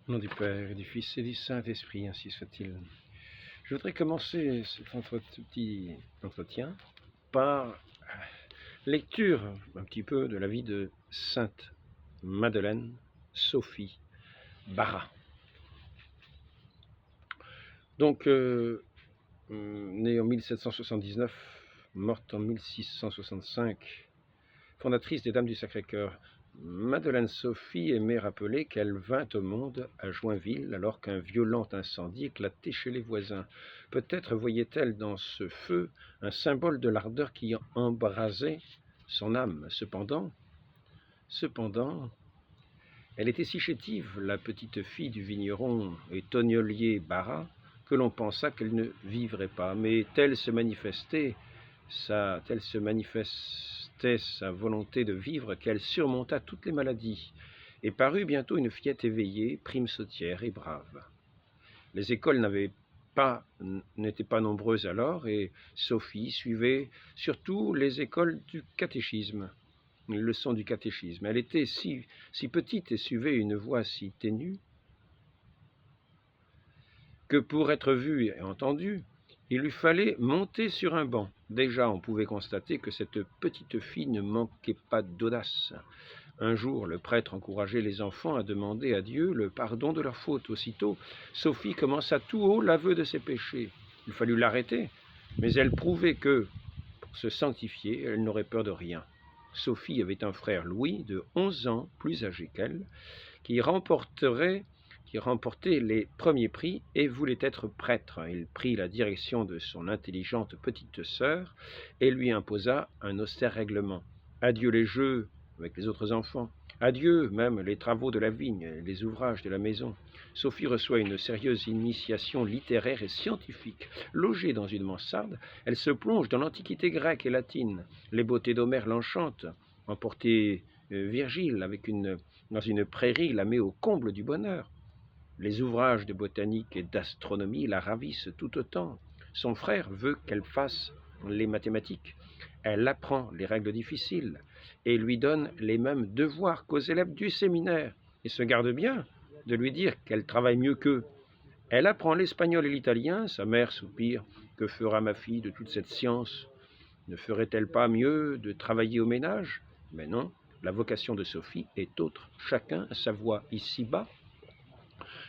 Au nom du Père, et du Fils et du Saint-Esprit, ainsi soit-il. Je voudrais commencer notre petit entretien par lecture un petit peu de la vie de Sainte Madeleine Sophie Bara. Donc, née en 1779, morte en 1665, fondatrice des Dames du Sacré-Cœur, Madeleine Sophie aimait rappeler qu'elle vint au monde à Joinville alors qu'un violent incendie éclatait chez les voisins. Peut-être voyait-elle dans ce feu un symbole de l'ardeur qui embrasait son âme. Cependant, elle était si chétive, la petite fille du vigneron et tonnelier Bara, que l'on pensa qu'elle ne vivrait pas. Mais telle se manifestait sa volonté de vivre qu'elle surmonta toutes les maladies et parut bientôt une fillette éveillée, prime sautière et brave. Les écoles n'étaient pas nombreuses alors et Sophie suivait surtout les écoles du catéchisme, les leçons du catéchisme. Elle était si petite et suivait une voix si ténue que pour être vue et entendue, il lui fallait monter sur un banc. Déjà, on pouvait constater que cette petite fille ne manquait pas d'audace. Un jour, le prêtre encourageait les enfants à demander à Dieu le pardon de leurs fautes. Aussitôt, Sophie commença tout haut l'aveu de ses péchés. Il fallut l'arrêter, mais elle prouvait que, pour se sanctifier, elle n'aurait peur de rien. Sophie avait un frère Louis, de 11 ans, plus âgé qu'elle, qui remportait les premiers prix et voulait être prêtre. Il prit la direction de son intelligente petite sœur et lui imposa un austère règlement. Adieu les jeux avec les autres enfants, adieu même les travaux de la vigne, les ouvrages de la maison. Sophie reçoit une sérieuse initiation littéraire et scientifique. Logée dans une mansarde, elle se plonge dans l'antiquité grecque et latine. Les beautés d'Homère l'enchantent. Emporter Virgile dans une prairie la met au comble du bonheur. Les ouvrages de botanique et d'astronomie la ravissent tout autant. Son frère veut qu'elle fasse les mathématiques. Elle apprend les règles difficiles et lui donne les mêmes devoirs qu'aux élèves du séminaire et se garde bien de lui dire qu'elle travaille mieux qu'eux. Elle apprend l'espagnol et l'italien. Sa mère soupire. Que fera ma fille de toute cette science? Ne ferait-elle pas mieux de travailler au ménage? Mais non, la vocation de Sophie est autre. Chacun a sa voie ici-bas.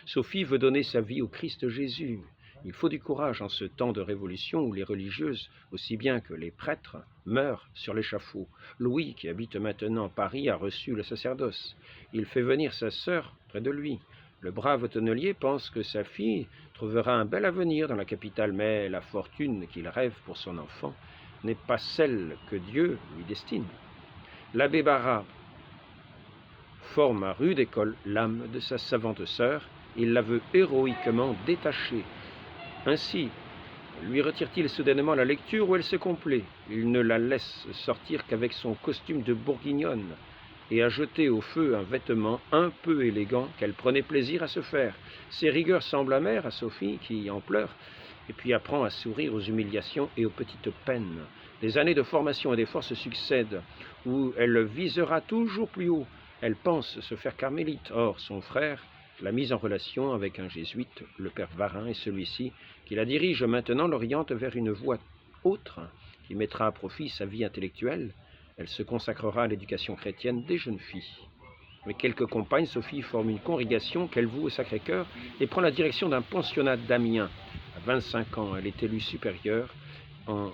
Sophie veut donner sa vie au Christ Jésus. Il faut du courage en ce temps de révolution où les religieuses, aussi bien que les prêtres, meurent sur l'échafaud. Louis, qui habite maintenant Paris, a reçu le sacerdoce. Il fait venir sa sœur près de lui. Le brave tonnelier pense que sa fille trouvera un bel avenir dans la capitale, mais la fortune qu'il rêve pour son enfant n'est pas celle que Dieu lui destine. L'abbé Bara forme à rude école l'âme de sa savante sœur. Il la veut héroïquement détachée. Ainsi, lui retire-t-il soudainement la lecture où elle se complaît. Il ne la laisse sortir qu'avec son costume de bourguignonne et a jeté au feu un vêtement un peu élégant qu'elle prenait plaisir à se faire. Ses rigueurs semblent amères à Sophie, qui en pleure, et puis apprend à sourire aux humiliations et aux petites peines. Des années de formation et d'efforts se succèdent, où elle visera toujours plus haut. Elle pense se faire carmélite. Or, son frère l'a mise en relation avec un jésuite, le père Varin, et celui-ci, qui la dirige maintenant, l'oriente vers une voie autre, qui mettra à profit sa vie intellectuelle. Elle se consacrera à l'éducation chrétienne des jeunes filles. Avec quelques compagnes, Sophie forme une congrégation qu'elle voue au Sacré-Cœur et prend la direction d'un pensionnat d'Amiens. À 25 ans, elle est élue supérieure. En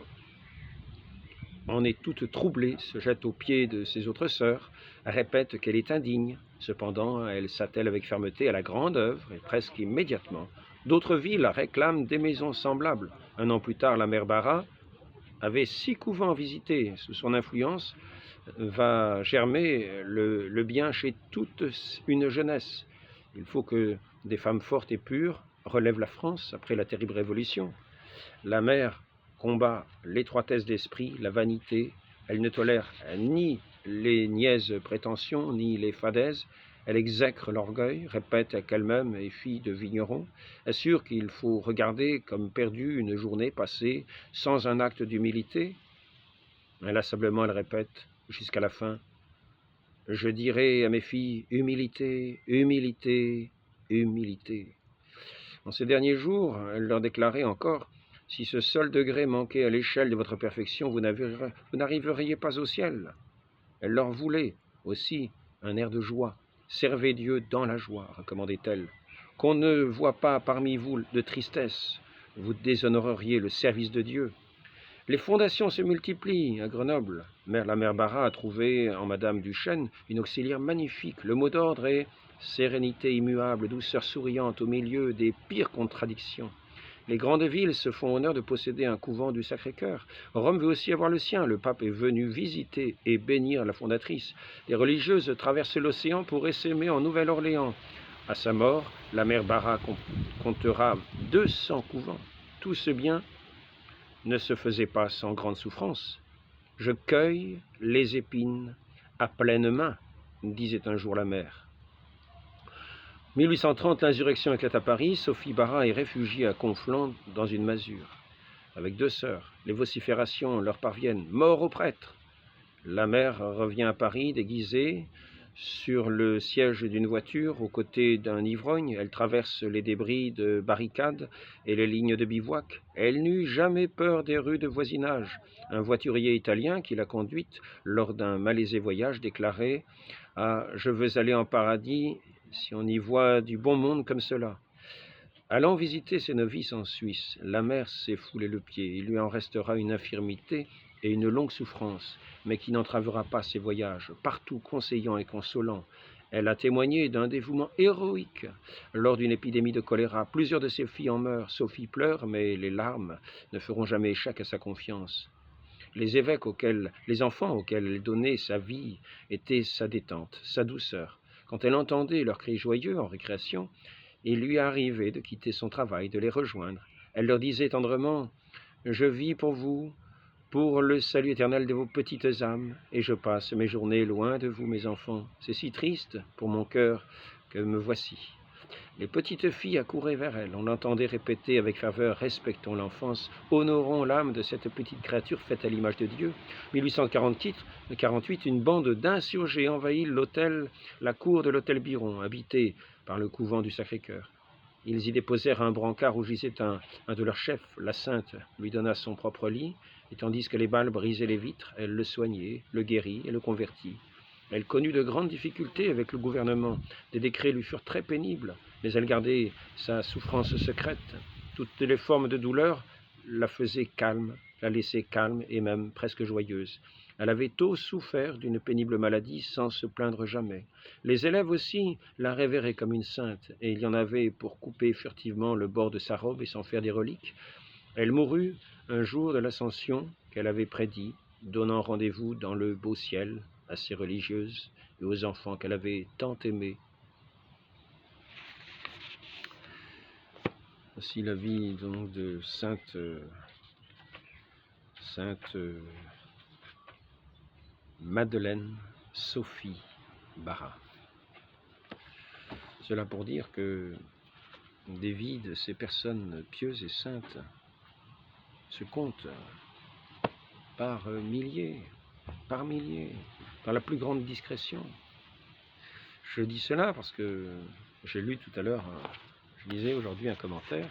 est toute troublée, se jette aux pieds de ses autres sœurs, répète qu'elle est indigne. Cependant, elle s'attelle avec fermeté à la grande œuvre et presque immédiatement, d'autres villes réclament des maisons semblables. Un an plus tard, la mère Bara avait 6 couvents visités. Sous son influence va germer le bien chez toute une jeunesse. Il faut que des femmes fortes et pures relèvent la France après la terrible révolution. La mère combat l'étroitesse d'esprit, la vanité. Elle ne tolère ni les niaises prétentions, ni les fadaises. Elle exècre l'orgueil, répète qu'elle-même est fille de vigneron, assure qu'il faut regarder comme perdue une journée passée sans un acte d'humilité. Inlassablement, elle répète jusqu'à la fin: je dirai à mes filles humilité, humilité, humilité. En ces derniers jours, elle leur déclarait encore: « Si ce seul degré manquait à l'échelle de votre perfection, vous n'arriveriez pas au ciel. » Elle leur voulait aussi un air de joie. « Servez Dieu dans la joie », recommandait-elle. « Qu'on ne voit pas parmi vous de tristesse, vous déshonoreriez le service de Dieu. » Les fondations se multiplient à Grenoble. La mère Barra a trouvé en Madame Duchesne une auxiliaire magnifique. Le mot d'ordre est sérénité immuable, douceur souriante au milieu des pires contradictions. Les grandes villes se font honneur de posséder un couvent du Sacré-Cœur. Rome veut aussi avoir le sien. Le pape est venu visiter et bénir la fondatrice. Les religieuses traversent l'océan pour essaimer en Nouvelle-Orléans. À sa mort, la mère Barra comptera 200 couvents. Tout ce bien ne se faisait pas sans grande souffrance. « Je cueille les épines à pleine main », disait un jour la mère. 1830, l'insurrection éclate à Paris. Sophie Barra est réfugiée à Conflans dans une masure. Avec 2 sœurs, les vociférations leur parviennent. « Mort aux prêtres !» La mère revient à Paris déguisée sur le siège d'une voiture aux côtés d'un ivrogne. Elle traverse les débris de barricades et les lignes de bivouac. Elle n'eut jamais peur des rues de voisinage. Un voiturier italien qui l'a conduite lors d'un malaisé voyage déclarait « Ah, je veux aller en paradis si on y voit du bon monde comme cela ». Allant visiter ses novices en Suisse, la mère s'est foulé le pied. Il lui en restera une infirmité et une longue souffrance, mais qui n'entravera pas ses voyages. Partout conseillant et consolant, elle a témoigné d'un dévouement héroïque lors d'une épidémie de choléra. Plusieurs de ses filles en meurent. Sophie pleure, mais les larmes ne feront jamais échec à sa confiance. Les enfants auxquels elle donnait sa vie étaient sa détente, sa douceur. Quand elle entendait leurs cris joyeux en récréation, il lui arrivait de quitter son travail, de les rejoindre. Elle leur disait tendrement « Je vis pour vous, pour le salut éternel de vos petites âmes, et je passe mes journées loin de vous, mes enfants. C'est si triste pour mon cœur que me voici. » Les petites filles accouraient vers elle. On l'entendait répéter avec faveur « Respectons l'enfance, honorons l'âme de cette petite créature faite à l'image de Dieu. » 1848, une bande d'insurgés envahit la cour de l'hôtel Biron, habité par le couvent du Sacré-Cœur. Ils y déposèrent un brancard où gisait un de leurs chefs. La sainte lui donna son propre lit, et tandis que les balles brisaient les vitres, elle le soignait, le guérit et le convertit. Elle connut de grandes difficultés avec le gouvernement. Des décrets lui furent très pénibles, mais elle gardait sa souffrance secrète. Toutes les formes de douleur la faisaient calme, la laissaient calme et même presque joyeuse. Elle avait tôt souffert d'une pénible maladie sans se plaindre jamais. Les élèves aussi la révéraient comme une sainte, et il y en avait pour couper furtivement le bord de sa robe et s'en faire des reliques. Elle mourut un jour de l'Ascension qu'elle avait prédit, donnant rendez-vous dans le beau ciel à ses religieuses et aux enfants qu'elle avait tant aimés. Voici la vie donc de Sainte Madeleine Sophie Barra. Cela pour dire que des vies de ces personnes pieuses et saintes se comptent par milliers, par la plus grande discrétion. Je dis cela parce que j'ai lu tout à l'heure, je lisais aujourd'hui un commentaire,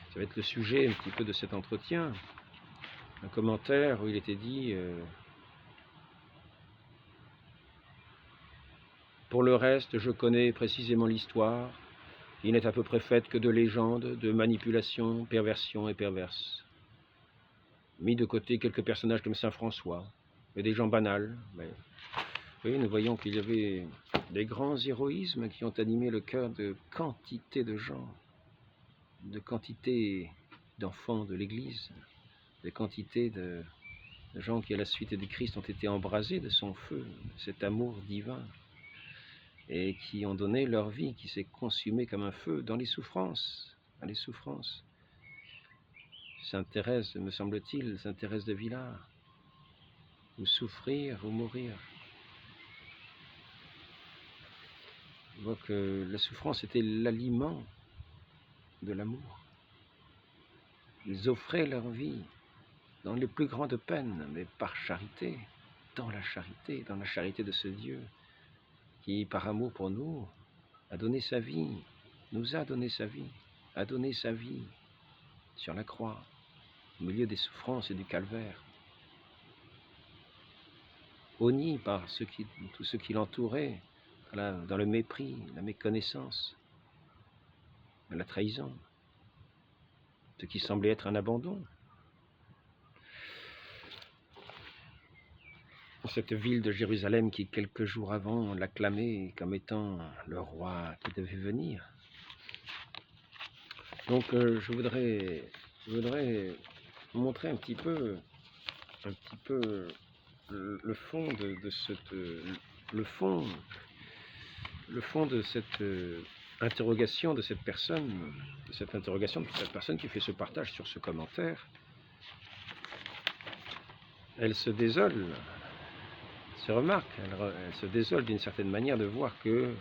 ça va être le sujet un petit peu de cet entretien, un commentaire où il était dit pour le reste, je connais précisément l'histoire, il n'est à peu près faite que de légendes, de manipulations, perversions et perverses. Mis de côté quelques personnages comme Saint François, et des gens banals, mais oui, nous voyons qu'il y avait des grands héroïsmes qui ont animé le cœur de quantité de gens, de quantité d'enfants de l'Église, de quantité de gens qui, à la suite du Christ, ont été embrasés de son feu, cet amour divin, et qui ont donné leur vie, qui s'est consumée comme un feu dans les souffrances, Sainte Thérèse, me semble-t-il, Sainte Thérèse de Villars, ou souffrir ou mourir. On voit que la souffrance était l'aliment de l'amour. Ils offraient leur vie dans les plus grandes peines, mais par charité, dans la charité de ce Dieu qui, par amour pour nous, a donné sa vie nous a donné sa vie, a donné sa vie sur la croix, au milieu des souffrances et du calvaire, honni par tous ceux qui l'entouraient, dans le mépris, la méconnaissance, la trahison, ce qui semblait être un abandon. Cette ville de Jérusalem qui, quelques jours avant, l'acclamait comme étant le roi qui devait venir. Donc je voudrais montrer un petit peu le fond de cette interrogation de cette personne, qui fait ce partage sur ce commentaire. Elle se désole, se remarque, elle se désole d'une certaine manière de voir que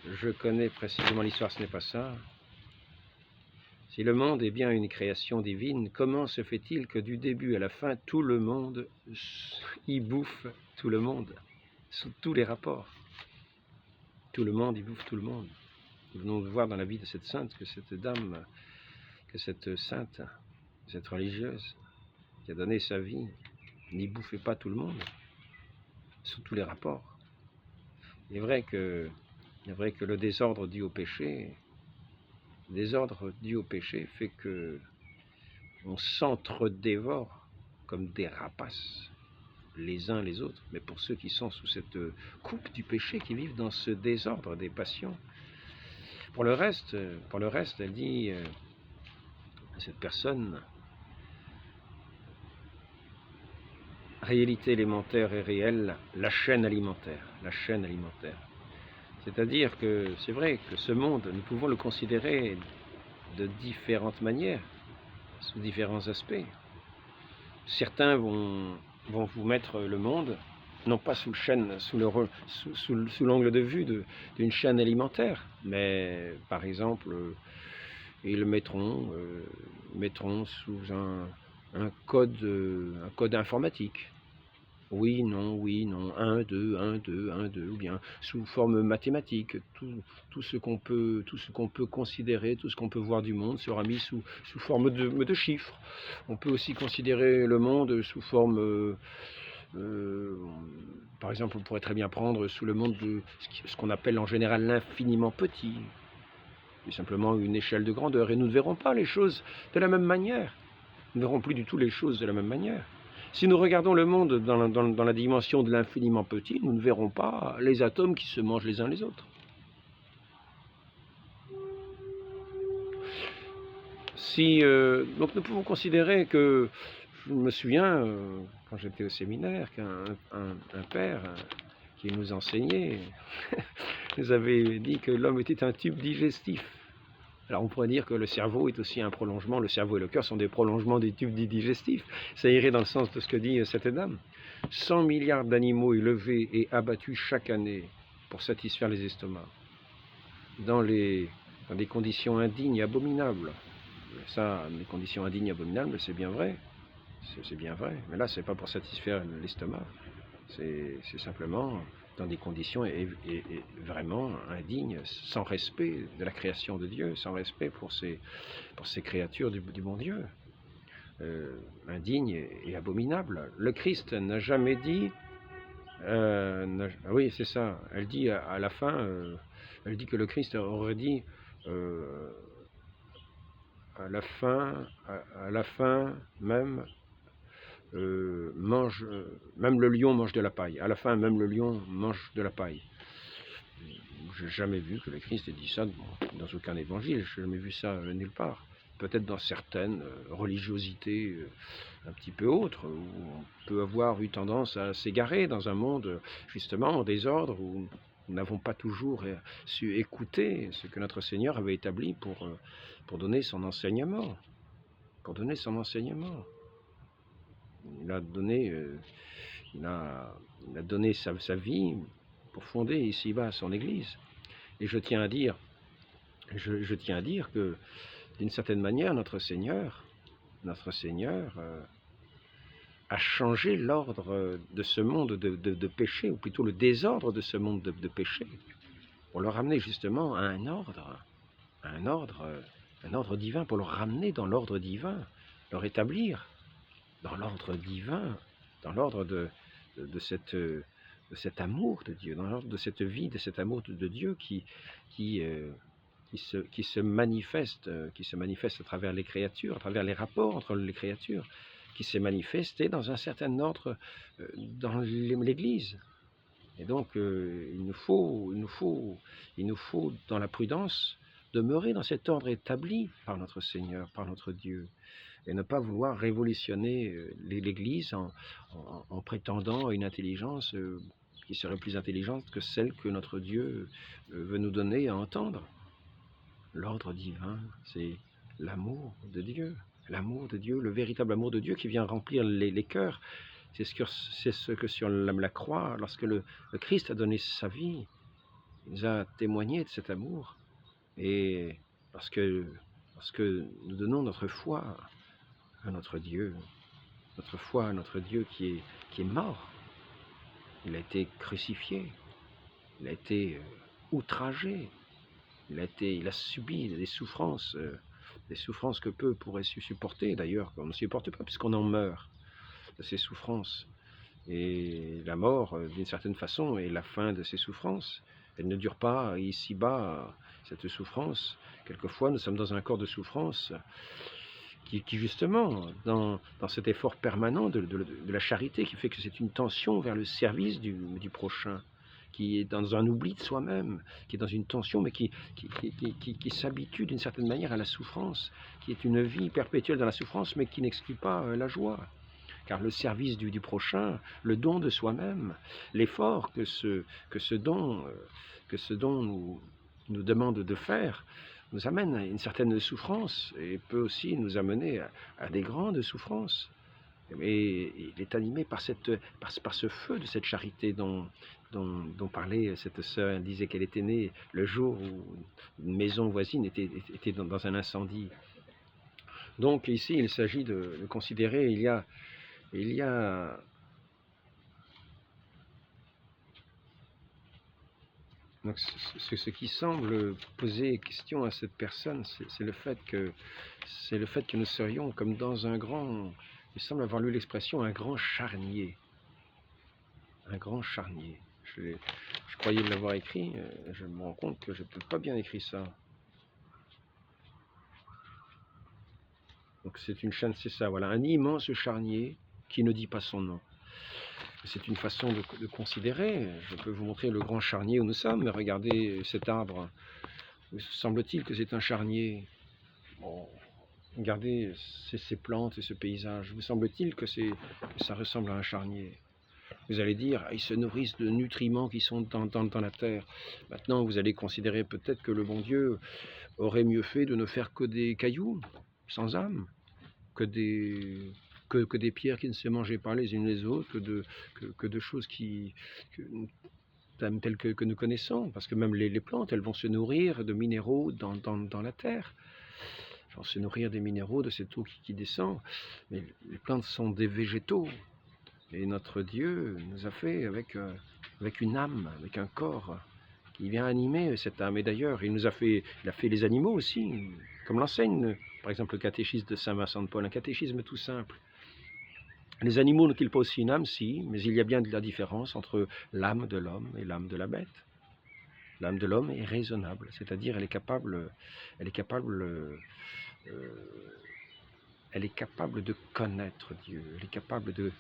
je connais précisément l'histoire, ce n'est pas ça. Si le monde est bien une création divine, comment se fait-il que du début à la fin, tout le monde y bouffe tout le monde, sous tous les rapports? Tout le monde y bouffe tout le monde. Nous venons de voir dans la vie de cette sainte que cette dame, que cette sainte, cette religieuse, qui a donné sa vie, n'y bouffait pas tout le monde, sous tous les rapports. Il est vrai que le désordre dû au péché, fait que on s'entre-dévore comme des rapaces, les uns les autres, mais pour ceux qui sont sous cette coupe du péché, qui vivent dans ce désordre des passions. Pour le reste, elle dit, cette personne, réalité élémentaire et réelle, la chaîne alimentaire. C'est-à-dire que c'est vrai que ce monde, nous pouvons le considérer de différentes manières, sous différents aspects. Certains vont vous mettre le monde, non pas sous l'angle de vue d'une chaîne alimentaire, mais par exemple, ils le mettront sous un code informatique. Oui, non, 1, 2, 1, 2, 1, 2, ou bien sous forme mathématique. Tout ce qu'on peut considérer, tout ce qu'on peut voir du monde sera mis sous forme de chiffres. On peut aussi considérer le monde sous forme, par exemple, on pourrait très bien prendre sous le monde de ce qu'on appelle en général l'infiniment petit. C'est simplement une échelle de grandeur, et nous ne verrons pas les choses de la même manière. Nous ne verrons plus du tout les choses de la même manière. Si nous regardons le monde dans la dimension de l'infiniment petit, nous ne verrons pas les atomes qui se mangent les uns les autres. Donc nous pouvons considérer que, je me souviens, quand j'étais au séminaire, qu'un père qui nous enseignait nous avait dit que l'homme était un tube digestif. Alors on pourrait dire que le cerveau est aussi un prolongement, le cerveau et le cœur sont des prolongements des tubes digestifs. Ça irait dans le sens de ce que dit cette dame. 100 milliards d'animaux élevés et abattus chaque année pour satisfaire les estomacs, dans des conditions indignes et abominables. Ça, les conditions indignes et abominables, c'est bien vrai. C'est bien vrai. Mais là, c'est pas pour satisfaire l'estomac. C'est simplement dans des conditions vraiment indignes, sans respect de la création de Dieu, sans respect pour ces créatures du bon Dieu, indignes et abominables. Le Christ n'a jamais dit, oui c'est ça, elle dit à la fin, elle dit que le Christ aurait dit, à la fin même, même le lion mange de la paille. À la fin, même le lion mange de la paille. Je n'ai jamais vu que le Christ ait dit ça dans aucun évangile. Je n'ai jamais vu ça nulle part. Peut-être dans certaines religiosités un petit peu autres, où on peut avoir eu tendance à s'égarer dans un monde justement en désordre, où nous n'avons pas toujours su écouter ce que notre Seigneur avait établi pour donner son enseignement. Il a donné sa vie pour fonder ici-bas son Église. Et je tiens à dire que, d'une certaine manière, notre Seigneur a changé l'ordre de ce monde de péché, ou plutôt le désordre de ce monde de péché. pour le ramener justement à un ordre, un ordre divin, pour le ramener dans l'ordre divin, le rétablir dans l'ordre divin, dans l'ordre de cet amour de Dieu, dans l'ordre de cette vie, de cet amour de Dieu qui, qui se manifeste à travers les créatures, à travers les rapports entre les créatures, qui s'est manifesté dans un certain ordre dans l'Église. Et donc, il nous faut, dans la prudence, demeurer dans cet ordre établi par notre Seigneur, par notre Dieu, et ne pas vouloir révolutionner l'Église en prétendant à une intelligence qui serait plus intelligente que celle que notre Dieu veut nous donner à entendre. L'ordre divin, c'est l'amour de Dieu, le véritable amour de Dieu qui vient remplir les cœurs. C'est ce que sur la croix, lorsque le Christ a donné sa vie, il nous a témoigné de cet amour. Et parce que nous donnons notre foi à notre Dieu, qui est mort, il a été crucifié, il a été outragé, il a subi des souffrances que peu pourraient supporter, d'ailleurs, qu'on ne supporte pas, puisqu'on en meurt de ces souffrances. Et la mort, d'une certaine façon, est la fin de ces souffrances. Elle ne dure pas ici-bas, cette souffrance. Quelquefois, nous sommes dans un corps de souffrance qui justement, dans cet effort permanent de la charité, qui fait que c'est une tension vers le service du prochain, qui est dans un oubli de soi-même, qui est dans une tension, mais qui s'habitue d'une certaine manière à la souffrance, qui est une vie perpétuelle dans la souffrance, mais qui n'exclut pas la joie. Car le service du prochain, le don de soi-même, l'effort que ce don nous demande de faire, nous amène à une certaine souffrance et peut aussi nous amener à des grandes souffrances. Et il est animé par ce feu de cette charité dont parlait cette sœur. Elle disait qu'elle était née le jour où une maison voisine était dans un incendie. Donc ici, il s'agit de considérer, il y a donc ce qui semble poser question à cette personne, c'est le fait que nous serions comme dans un grand, il semble avoir lu l'expression, un grand charnier. Un grand charnier. Je croyais l'avoir écrit, je me rends compte que je n'ai peut-être pas bien écrit ça. Donc c'est ça, voilà, un immense charnier qui ne dit pas son nom. C'est une façon de considérer. Je peux vous montrer le grand charnier où nous sommes. Regardez cet arbre. Semble-t-il que c'est un charnier? Bon, regardez ces plantes et ce paysage. Vous semble-t-il que ça ressemble à un charnier? Vous allez dire, ils se nourrissent de nutriments qui sont dans la terre. Maintenant, vous allez considérer peut-être que le bon Dieu aurait mieux fait de ne faire que des cailloux, sans âme, que des pierres qui ne se mangeaient pas les unes les autres, que de choses telles que nous connaissons. Parce que même les plantes, elles vont se nourrir de minéraux dans la terre. Elles vont se nourrir des minéraux, de cette eau qui descend. Mais les plantes sont des végétaux. Et notre Dieu nous a fait avec une âme, avec un corps qui vient animer cette âme. Et d'ailleurs, il a fait les animaux aussi, comme l'enseigne par exemple le catéchisme de Saint Vincent de Paul, un catéchisme tout simple. Les animaux n'ont-ils pas aussi une âme? Si, mais il y a bien de la différence entre l'âme de l'homme et l'âme de la bête. L'âme de l'homme est raisonnable, c'est-à-dire elle est capable de connaître Dieu, elle est capable de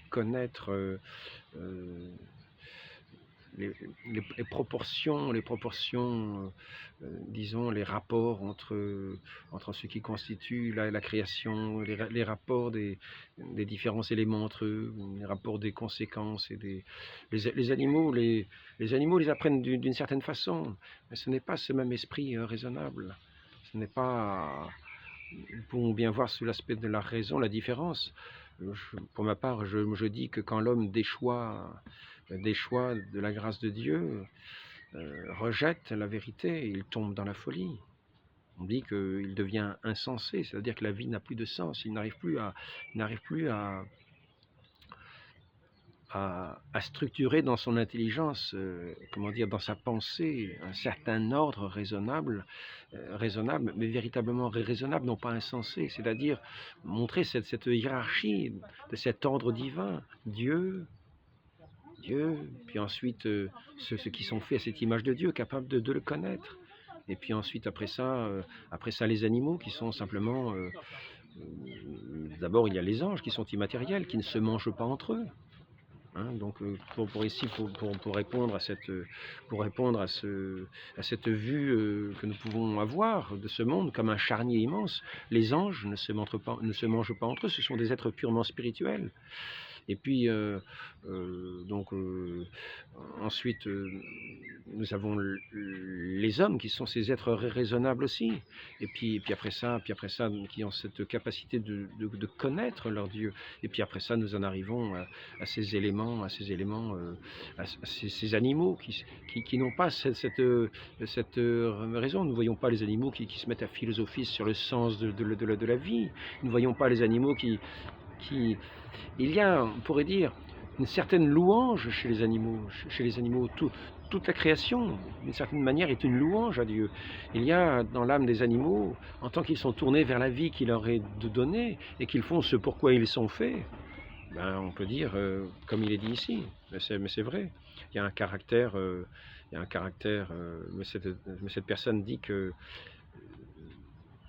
connaître les proportions, disons, les rapports entre ce qui constitue la création, les rapports des différents éléments entre eux, les rapports des conséquences. Et les animaux les apprennent d'une certaine façon, mais ce n'est pas ce même esprit raisonnable. Ce n'est pas... Nous pouvons bien voir sous l'aspect de la raison la différence. Pour ma part, je dis que quand l'homme déchoit de la grâce de Dieu, rejette la vérité, il tombe dans la folie. On dit qu'il devient insensé, c'est-à-dire que la vie n'a plus de sens, il n'arrive plus à à structurer dans son intelligence, comment dire, dans sa pensée, un certain ordre raisonnable, mais véritablement raisonnable, non pas insensé, c'est-à-dire montrer cette hiérarchie de cet ordre divin, Dieu, puis ensuite ceux qui sont faits à cette image de Dieu, capables de le connaître. Et puis ensuite, après ça, les animaux qui sont simplement... d'abord, il y a les anges qui sont immatériels, qui ne se mangent pas entre eux. Hein, donc pour répondre à cette vue que nous pouvons avoir de ce monde comme un charnier immense, les anges ne se mangent pas entre eux, ce sont des êtres purement spirituels. Et puis ensuite nous avons les hommes qui sont ces êtres raisonnables aussi, et puis après ça qui ont cette capacité de connaître leur Dieu. Et puis après ça nous en arrivons à ces éléments, ces animaux qui n'ont pas cette raison. Nous ne voyons pas les animaux qui se mettent à philosopher sur le sens de la vie. Nous ne voyons pas les animaux qui... Il y a, on pourrait dire, une certaine louange chez les animaux. Toute la création, d'une certaine manière, est une louange à Dieu. Il y a dans l'âme des animaux, en tant qu'ils sont tournés vers la vie qui leur est donnée et qu'ils font ce pourquoi ils sont faits, ben, on peut dire, comme il est dit ici, mais c'est vrai, il y a un caractère, mais cette personne dit que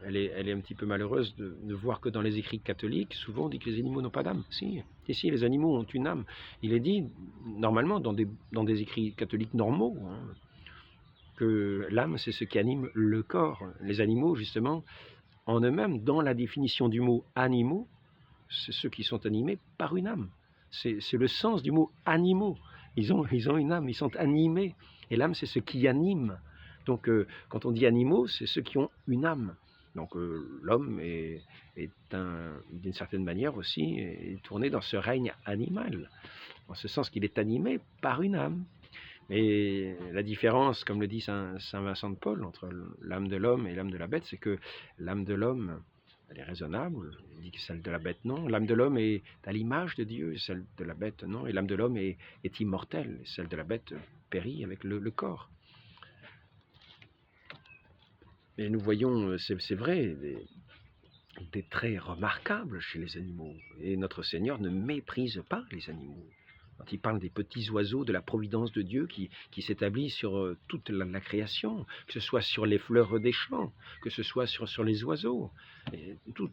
elle est un petit peu malheureuse de voir que dans les écrits catholiques, souvent on dit que les animaux n'ont pas d'âme. Si, les animaux ont une âme. Il est dit, normalement, dans des écrits catholiques normaux, hein, que l'âme, c'est ce qui anime le corps. Les animaux, justement, en eux-mêmes, dans la définition du mot « animaux », c'est ceux qui sont animés par une âme. C'est le sens du mot « animaux ». Ils ont une âme, ils sont animés. Et l'âme, c'est ce qui anime. Donc, quand on dit animaux, c'est ceux qui ont une âme. Donc l'homme est d'une certaine manière aussi est tourné dans ce règne animal, en ce sens qu'il est animé par une âme. Et la différence, comme le dit Saint Vincent de Paul, entre l'âme de l'homme et l'âme de la bête, c'est que l'âme de l'homme, elle est raisonnable, il dit que celle de la bête non. L'âme de l'homme est à l'image de Dieu, celle de la bête non. Et l'âme de l'homme est immortelle, et celle de la bête périt avec le corps. Et nous voyons, c'est vrai, des traits remarquables chez les animaux. Et notre Seigneur ne méprise pas les animaux. Quand il parle des petits oiseaux, de la providence de Dieu qui s'établit sur toute la création, que ce soit sur les fleurs des champs, que ce soit sur les oiseaux. Et toute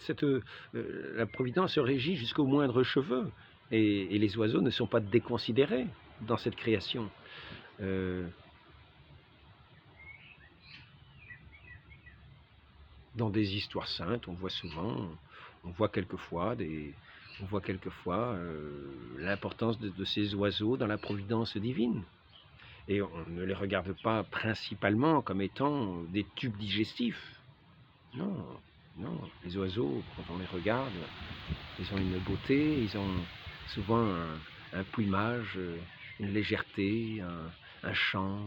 cette la providence se régit jusqu'au moindre cheveu. Et les oiseaux ne sont pas déconsidérés dans cette création. Dans des histoires saintes, on voit quelquefois l'importance de ces oiseaux dans la providence divine. Et on ne les regarde pas principalement comme étant des tubes digestifs. Non, les oiseaux, quand on les regarde, ils ont une beauté, ils ont souvent un plumage, une légèreté, un chant.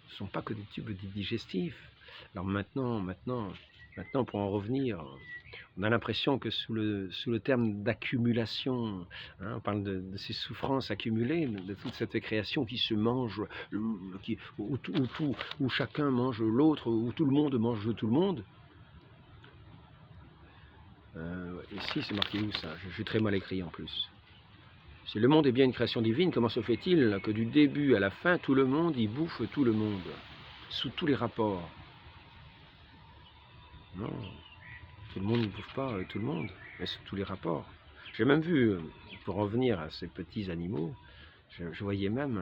Ce ne sont pas que des tubes digestifs. Alors maintenant, pour en revenir, on a l'impression que sous le terme d'accumulation, hein, on parle de ces souffrances accumulées, de toute cette création qui se mange, où chacun mange l'autre, où tout le monde mange tout le monde. Ici, c'est marqué où ça? Je suis très mal écrit en plus. Si le monde est bien une création divine, comment se fait-il que du début à la fin, tout le monde y bouffe tout le monde, sous tous les rapports? Non, tout le monde ne bouffe pas tout le monde, mais sous tous les rapports. J'ai même vu, pour revenir à ces petits animaux, je voyais même,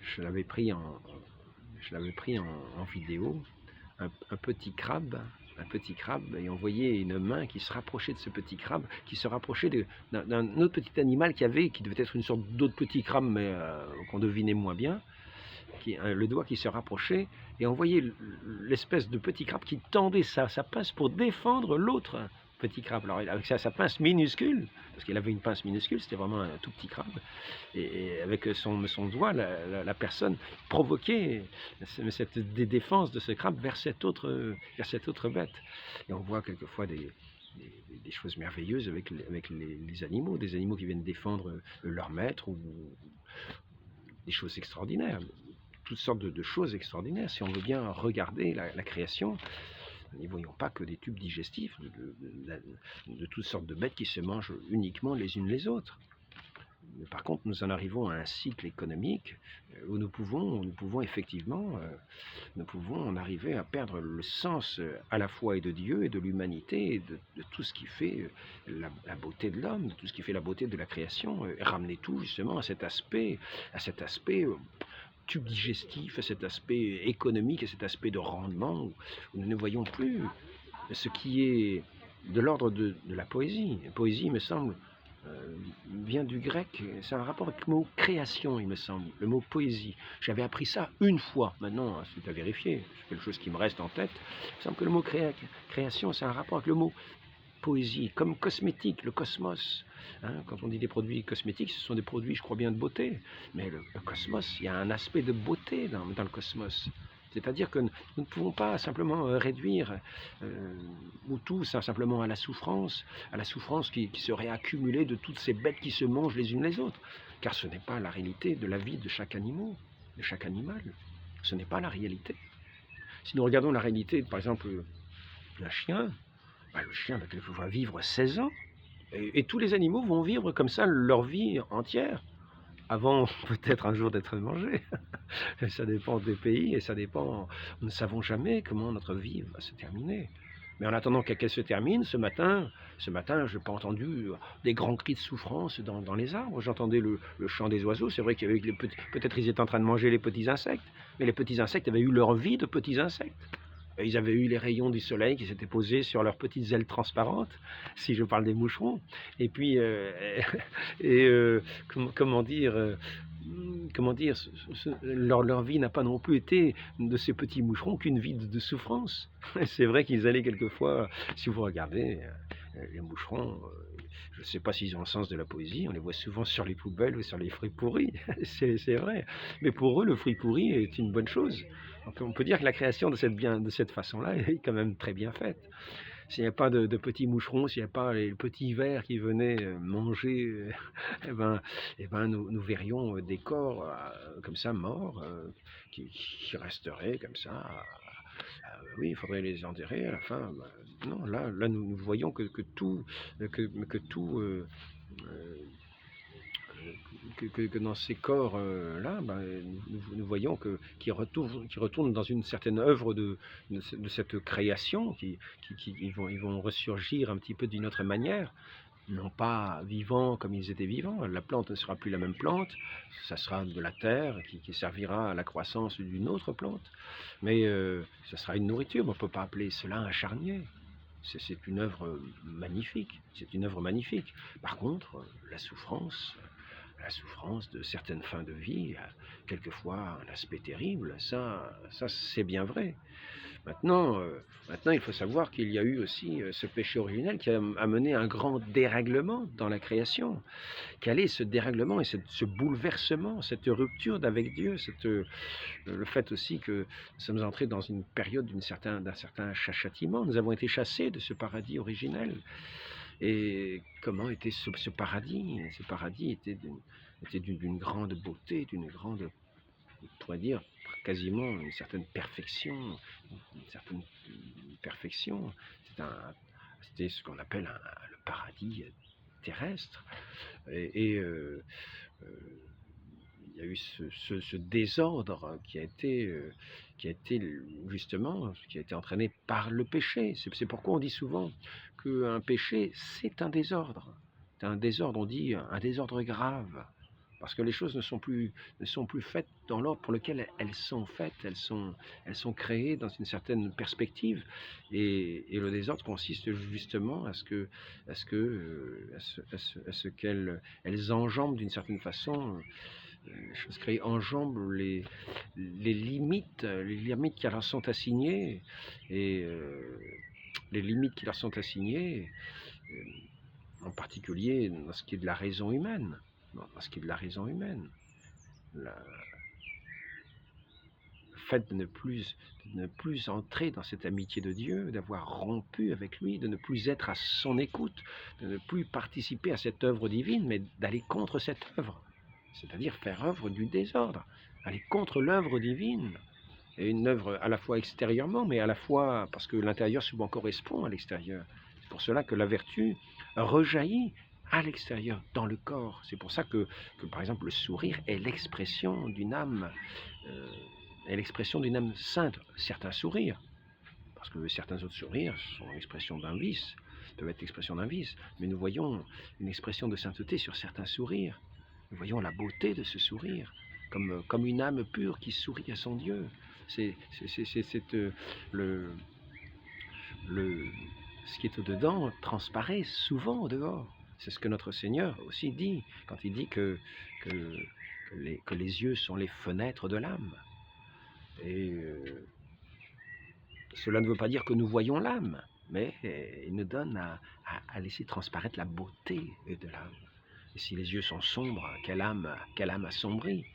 je l'avais pris en vidéo, un petit crabe, et on voyait une main qui se rapprochait de ce petit crabe, qui se rapprochait d'un autre petit animal qui devait être une sorte d'autre petit crabe, mais qu'on devinait moins bien, le doigt qui se rapprochait, et on voyait l'espèce de petit crabe qui tendait sa pince pour défendre l'autre petit crabe. Alors avec sa pince minuscule, parce qu'il avait une pince minuscule, c'était vraiment un tout petit crabe, et avec son doigt, la personne provoquait cette défense de ce crabe vers cette autre bête. Et on voit quelquefois des choses merveilleuses avec les animaux, des animaux qui viennent défendre leur maître, ou des choses extraordinaires, toutes sortes de choses extraordinaires. Si on veut bien regarder la création, n'y voyons pas que des tubes digestifs de toutes sortes de bêtes qui se mangent uniquement les unes les autres. Mais par contre, nous en arrivons à un cycle économique où nous pouvons effectivement nous pouvons en arriver à perdre le sens à la fois et de Dieu et de l'humanité et de tout ce qui fait la beauté de l'homme, de tout ce qui fait la beauté de la création, et ramener tout justement à cet aspect tube digestif, à cet aspect économique, à cet aspect de rendement, où nous ne voyons plus ce qui est de l'ordre de la poésie. La poésie, me semble, vient du grec, c'est un rapport avec le mot création, il me semble, le mot poésie. J'avais appris ça une fois, maintenant c'est à vérifier, c'est quelque chose qui me reste en tête. Il me semble que le mot création, c'est un rapport avec le mot poésie, comme cosmétique, le cosmos. Quand on dit des produits cosmétiques, ce sont des produits, je crois bien, de beauté. Mais le cosmos, il y a un aspect de beauté dans le cosmos. C'est-à-dire que nous ne pouvons pas simplement réduire ou tout simplement à la souffrance qui serait accumulée de toutes ces bêtes qui se mangent les unes les autres. Car ce n'est pas la réalité de la vie de chaque animal. Ce n'est pas la réalité. Si nous regardons la réalité, par exemple, d'un chien, le chien va quelquefois vivre 16 ans. Et tous les animaux vont vivre comme ça leur vie entière, avant peut-être un jour d'être mangés. Ça dépend des pays et ça dépend. Nous ne savons jamais comment notre vie va se terminer. Mais en attendant qu'elle se termine, ce matin, je n'ai pas entendu des grands cris de souffrance dans les arbres. J'entendais le chant des oiseaux. C'est vrai qu'il y avait peut-être ils étaient en train de manger les petits insectes, mais les petits insectes avaient eu leur vie de petits insectes. Ils avaient eu les rayons du soleil qui s'étaient posés sur leurs petites ailes transparentes, si je parle des moucherons. Et puis, comment dire, leur vie n'a pas non plus été de ces petits moucherons qu'une vie de souffrance. C'est vrai qu'ils allaient quelquefois, si vous regardez, les moucherons, je ne sais pas s'ils ont le sens de la poésie, on les voit souvent sur les poubelles ou sur les fruits pourris, c'est vrai. Mais pour eux, le fruit pourri est une bonne chose. On peut dire que la création de cette façon-là est quand même très bien faite. S'il n'y a pas de petits moucherons, s'il n'y a pas les petits vers qui venaient manger, nous verrions des corps comme ça, morts, qui resteraient comme ça. Oui, il faudrait les enterrer à la fin. Non, là nous voyons que tout que dans ces corps-là, nous voyons qu'ils retournent dans une certaine œuvre de cette création, ils vont ressurgir un petit peu d'une autre manière, non pas vivants comme ils étaient vivants. La plante ne sera plus la même plante, ça sera de la terre qui servira à la croissance d'une autre plante, mais ça sera une nourriture, mais on ne peut pas appeler cela un charnier. C'est une œuvre magnifique, Par contre, la souffrance de certaines fins de vie a quelquefois un aspect terrible, ça c'est bien vrai. Maintenant, il faut savoir qu'il y a eu aussi ce péché originel qui a amené un grand dérèglement dans la création. Quel est ce dérèglement et ce bouleversement, cette rupture d'avec Dieu, le fait aussi que nous sommes entrés dans une période d'un certain châtiment. Nous avons été chassés de ce paradis originel. Et comment était ce paradis? Ce paradis était d'une grande beauté, on pourrait dire, quasiment une certaine perfection. C'était ce qu'on appelle le paradis terrestre. Et il y a eu ce désordre qui a été entraîné par le péché. C'est pourquoi on dit souvent qu'un péché, c'est un désordre. C'est un désordre, on dit un désordre grave. Parce que les choses ne sont plus faites dans l'ordre pour lequel elles sont faites, elles sont créées dans une certaine perspective. Et le désordre consiste justement à ce qu'elles enjambent d'une certaine façon, les choses créées enjambent les limites qui leur sont assignées, et les limites qui leur sont assignées, en particulier dans ce qui est de la raison humaine. Le fait de ne plus entrer dans cette amitié de Dieu, d'avoir rompu avec lui, de ne plus être à son écoute, de ne plus participer à cette œuvre divine, mais d'aller contre cette œuvre, c'est-à-dire faire œuvre du désordre, aller contre l'œuvre divine, et une œuvre à la fois extérieurement, mais à la fois parce que l'intérieur souvent correspond à l'extérieur. C'est pour cela que la vertu rejaillit à l'extérieur, dans le corps. C'est pour ça que par exemple, le sourire est l'expression d'une âme, sainte. Certains sourires, parce que certains autres sourires sont l'expression d'un vice, peuvent être l'expression d'un vice, mais nous voyons une expression de sainteté sur certains sourires. Nous voyons la beauté de ce sourire, comme une âme pure qui sourit à son Dieu. Ce qui est au-dedans transparaît souvent au dehors. C'est ce que notre Seigneur aussi dit, quand il dit que les yeux sont les fenêtres de l'âme. Et cela ne veut pas dire que nous voyons l'âme, mais il nous donne à laisser transparaître la beauté de l'âme. Et si les yeux sont sombres, quelle âme assombrie.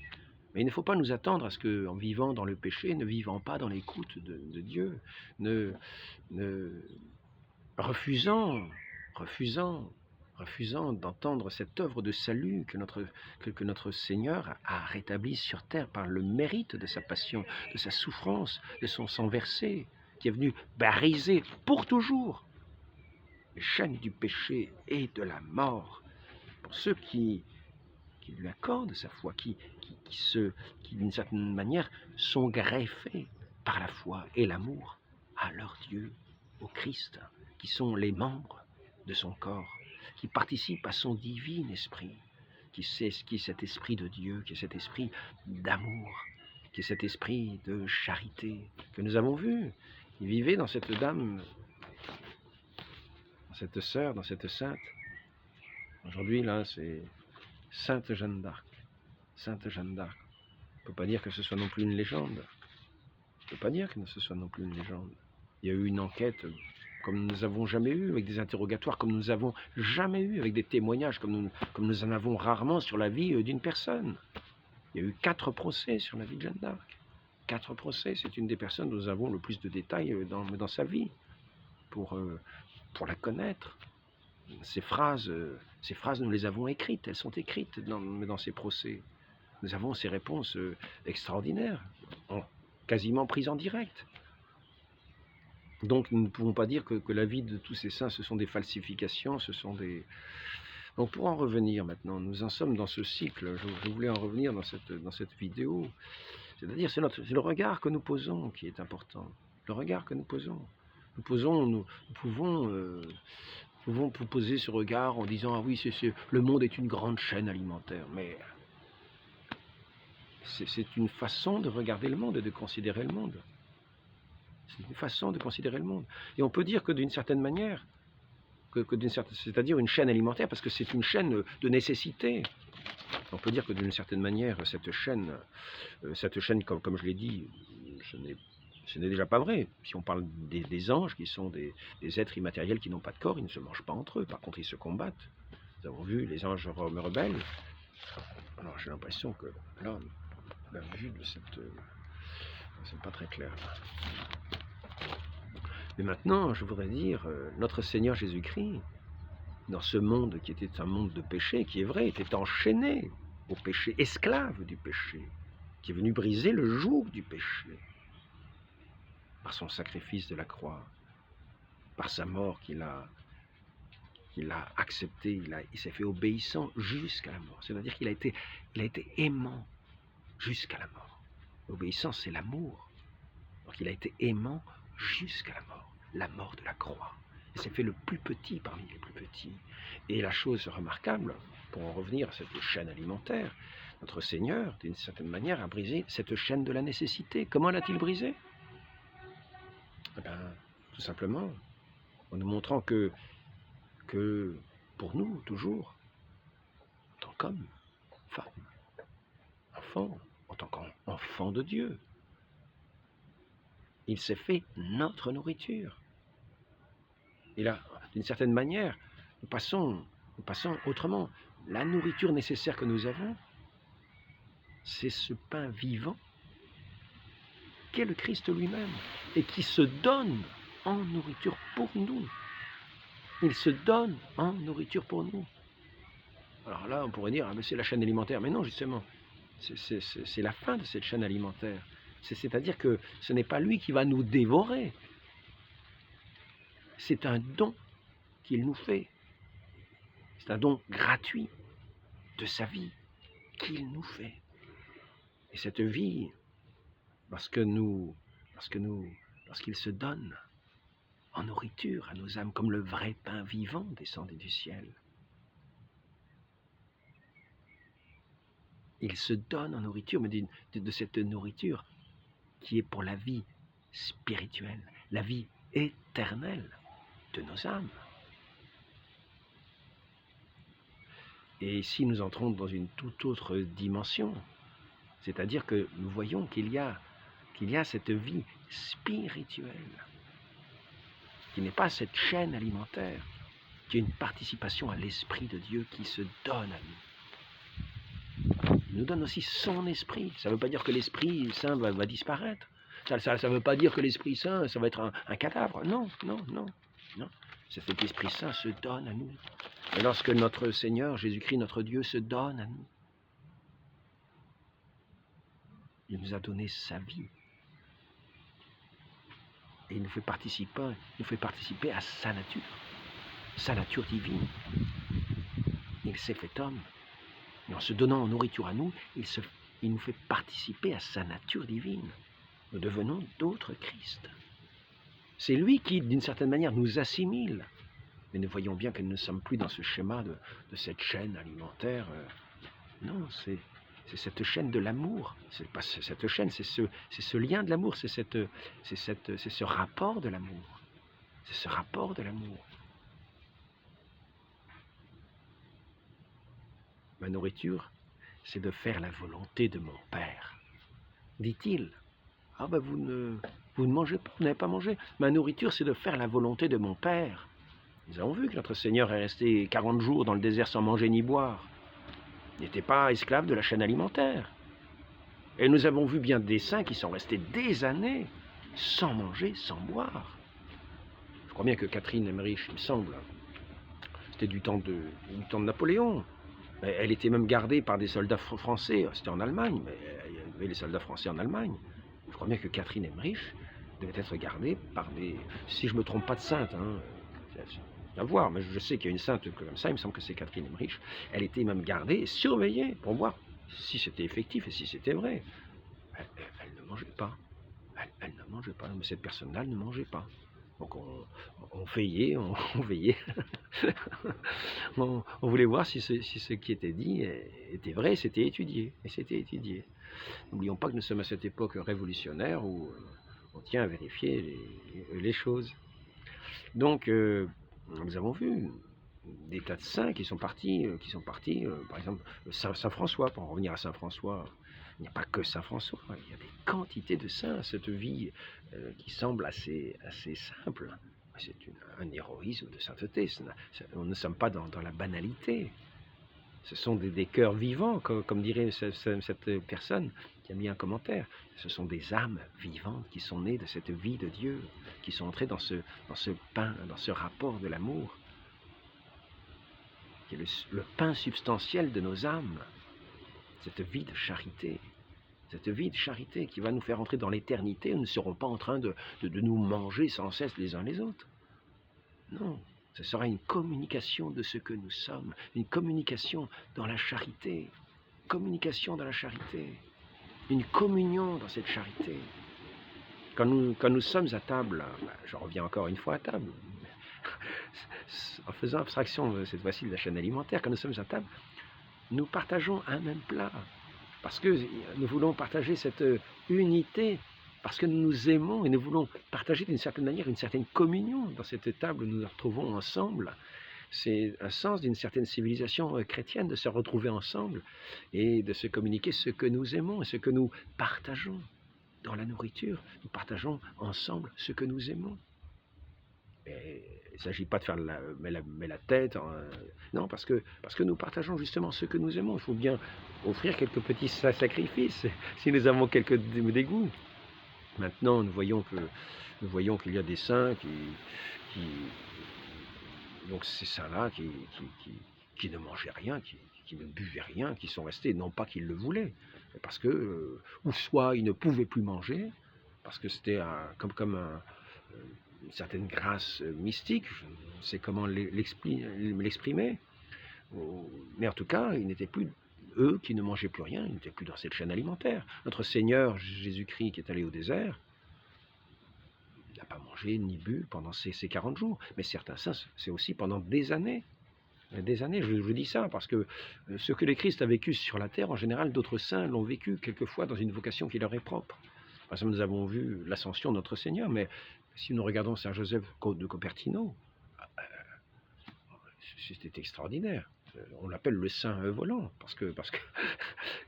Mais il ne faut pas nous attendre à ce qu'en vivant dans le péché, ne vivant pas dans l'écoute de Dieu, refusant d'entendre cette œuvre de salut que notre Seigneur a rétablie sur terre par le mérite de sa passion, de sa souffrance, de son sang versé, qui est venu briser pour toujours les chaînes du péché et de la mort, pour ceux qui lui accordent sa foi, qui d'une certaine manière sont greffés par la foi et l'amour à leur Dieu, au Christ, qui sont les membres de son corps, qui participent à son divin esprit, qui est cet esprit de Dieu, qui est cet esprit d'amour, qui est cet esprit de charité que nous avons vu. Il vivait dans cette dame, dans cette sœur, dans cette sainte. Aujourd'hui, là, c'est Sainte Jeanne d'Arc. Sainte Jeanne d'Arc. On ne peut pas dire que ce soit non plus une légende. On ne peut pas dire que ce soit non plus une légende. Il y a eu une enquête comme nous n'avons jamais eu, avec des interrogatoires comme nous n'avons jamais eu, avec des témoignages comme nous en avons rarement sur la vie d'une personne. Il y a eu 4 procès sur la vie de Jeanne d'Arc. 4 procès, c'est une des personnes dont nous avons le plus de détails dans sa vie, pour la connaître. Ces phrases, nous les avons écrites, elles sont écrites dans ces procès. Nous avons ces réponses extraordinaires, quasiment prises en direct. Donc nous ne pouvons pas dire que la vie de tous ces saints, ce sont des falsifications, ce sont des... Donc pour en revenir maintenant, nous en sommes dans ce cycle, je voulais en revenir dans cette vidéo, c'est-à-dire c'est le regard que nous posons qui est important, le regard que nous posons. Nous pouvons poser ce regard en disant « Ah oui, le monde est une grande chaîne alimentaire », mais c'est une façon de regarder le monde et de considérer le monde. C'est une façon de considérer le monde. Et on peut dire que d'une certaine manière, c'est-à-dire une chaîne alimentaire, parce que c'est une chaîne de nécessité. On peut dire que d'une certaine manière, cette chaîne comme je l'ai dit, ce n'est déjà pas vrai. Si on parle des anges, qui sont des êtres immatériels qui n'ont pas de corps, ils ne se mangent pas entre eux. Par contre, ils se combattent. Nous avons vu les anges rebelles. Alors j'ai l'impression que là, la vue de c'est pas très clair. Mais maintenant, je voudrais dire, notre Seigneur Jésus-Christ, dans ce monde qui était un monde de péché, qui est vrai, était enchaîné au péché, esclave du péché, qui est venu briser le joug du péché, par son sacrifice de la croix, par sa mort qu'il a accepté, il s'est fait obéissant jusqu'à la mort. C'est-à-dire qu'il a été aimant jusqu'à la mort. L'obéissance, c'est l'amour. Donc il a été aimant jusqu'à la mort de la croix. Il s'est fait le plus petit parmi les plus petits. Et la chose remarquable, pour en revenir à cette chaîne alimentaire, notre Seigneur, d'une certaine manière, a brisé cette chaîne de la nécessité. Comment l'a-t-il brisée ? Eh bien, tout simplement, en nous montrant que pour nous, toujours, en tant qu'homme, femme, enfant, en tant qu'enfant de Dieu, il s'est fait notre nourriture. Et là, d'une certaine manière, nous passons autrement. La nourriture nécessaire que nous avons, c'est ce pain vivant qu'est le Christ lui-même, et qui se donne en nourriture pour nous. Il se donne en nourriture pour nous. Alors là, on pourrait dire, ah, mais c'est la chaîne alimentaire. Mais non, justement, c'est la fin de cette chaîne alimentaire. C'est-à-dire que ce n'est pas lui qui va nous dévorer. C'est un don qu'il nous fait. C'est un don gratuit de sa vie qu'il nous fait. Et cette vie, lorsqu'il se donne en nourriture à nos âmes, comme le vrai pain vivant descendait du ciel, il se donne en nourriture, mais de cette nourriture qui est pour la vie spirituelle, la vie éternelle de nos âmes. Et ici, nous entrons dans une toute autre dimension, c'est-à-dire que nous voyons qu'il y a cette vie spirituelle, qui n'est pas cette chaîne alimentaire, qui est une participation à l'Esprit de Dieu qui se donne à nous. Il nous donne aussi son Esprit. Ça ne veut pas dire que l'Esprit Saint va disparaître. Ça ne veut pas dire que l'Esprit Saint, ça va être un cadavre. Non. Cet Esprit Saint se donne à nous. Et lorsque notre Seigneur, Jésus-Christ, notre Dieu, se donne à nous, il nous a donné sa vie. Et il nous fait participer à sa nature divine. Il s'est fait homme. Et en se donnant en nourriture à nous, il nous fait participer à sa nature divine. Nous devenons d'autres Christ. C'est lui qui, d'une certaine manière, nous assimile. Mais nous voyons bien que nous ne sommes plus dans ce schéma de cette chaîne alimentaire. Non, c'est cette chaîne de l'amour. C'est pas cette chaîne, c'est ce lien de l'amour, c'est ce rapport de l'amour. C'est ce rapport de l'amour. Ma nourriture, c'est de faire la volonté de mon Père. Dit-il, ah ben vous ne mangez pas, vous n'avez pas mangé. Ma nourriture, c'est de faire la volonté de mon Père. Nous avons vu que notre Seigneur est resté 40 jours dans le désert sans manger ni boire. Il n'était pas esclave de la chaîne alimentaire. Et nous avons vu bien des saints qui sont restés des années sans manger, sans boire. Je crois bien que Catherine Emmerich, il me semble, c'était du temps de Napoléon. Elle était même gardée par des soldats français, c'était en Allemagne, mais il y avait les soldats français en Allemagne. Je crois bien que Catherine Emmerich devait être gardée par des... Si je ne me trompe pas de sainte, à voir, mais je sais qu'il y a une sainte comme ça, il me semble que c'est Catherine Emmerich. Elle était même gardée et surveillée pour voir si c'était effectif et si c'était vrai. Elle ne mangeait pas. Elle ne mangeait pas, mais cette personne-là ne mangeait pas. Donc on veillait, on veillait. on voulait voir si ce qui était dit était vrai, c'était étudié. Et c'était étudié. N'oublions pas que nous sommes à cette époque révolutionnaire où on tient à vérifier les choses. Donc, nous avons vu des tas de saints qui sont partis, par exemple, Saint François, pour en revenir à Saint François. Il n'y a pas que Saint François, il y a des quantités de saints, cette vie qui semble assez simple. C'est un héroïsme de sainteté, nous ne sommes pas dans la banalité. Ce sont des cœurs vivants, comme dirait cette personne qui a mis un commentaire. Ce sont des âmes vivantes qui sont nées de cette vie de Dieu, qui sont entrées dans ce pain, dans ce rapport de l'amour, qui est le pain substantiel de nos âmes, cette vie de charité. Cette vie de charité qui va nous faire entrer dans l'éternité, où nous ne serons pas en train de nous manger sans cesse les uns les autres. Non, ce sera une communication de ce que nous sommes, une communication dans la charité, une communion dans cette charité. Quand nous sommes à table, je reviens encore une fois à table, en faisant abstraction cette fois-ci de la chaîne alimentaire, quand nous sommes à table, nous partageons un même plat, parce que nous voulons partager cette unité, parce que nous nous aimons et nous voulons partager d'une certaine manière une certaine communion dans cette table où nous nous retrouvons ensemble. C'est un sens d'une certaine civilisation chrétienne de se retrouver ensemble et de se communiquer ce que nous aimons et ce que nous partageons. Dans la nourriture, nous partageons ensemble ce que nous aimons. Et il ne s'agit pas de faire la tête, non, parce que nous partageons justement ce que nous aimons. Il faut bien offrir quelques petits sacrifices si nous avons quelques dégoûts. Maintenant, nous voyons qu'il y a des saints qui donc ces saints-là qui ne mangeaient rien, qui ne buvaient rien, qui sont restés, non pas qu'ils le voulaient, mais parce que, ou soit ils ne pouvaient plus manger, parce que c'était une certaine grâce mystique, je ne sais comment l'exprimer, mais en tout cas, ils n'étaient plus, eux qui ne mangeaient plus rien, ils n'étaient plus dans cette chaîne alimentaire. Notre Seigneur Jésus-Christ qui est allé au désert, il n'a pas mangé ni bu pendant ces 40 jours, mais certains saints, c'est aussi pendant des années. Des années, je dis ça parce que ce que le Christ a vécu sur la terre, en général, d'autres saints l'ont vécu quelquefois dans une vocation qui leur est propre. Par exemple, nous avons vu l'ascension de notre Seigneur, mais si nous regardons Saint Joseph de Cupertino, c'était extraordinaire. On l'appelle le saint volant, parce que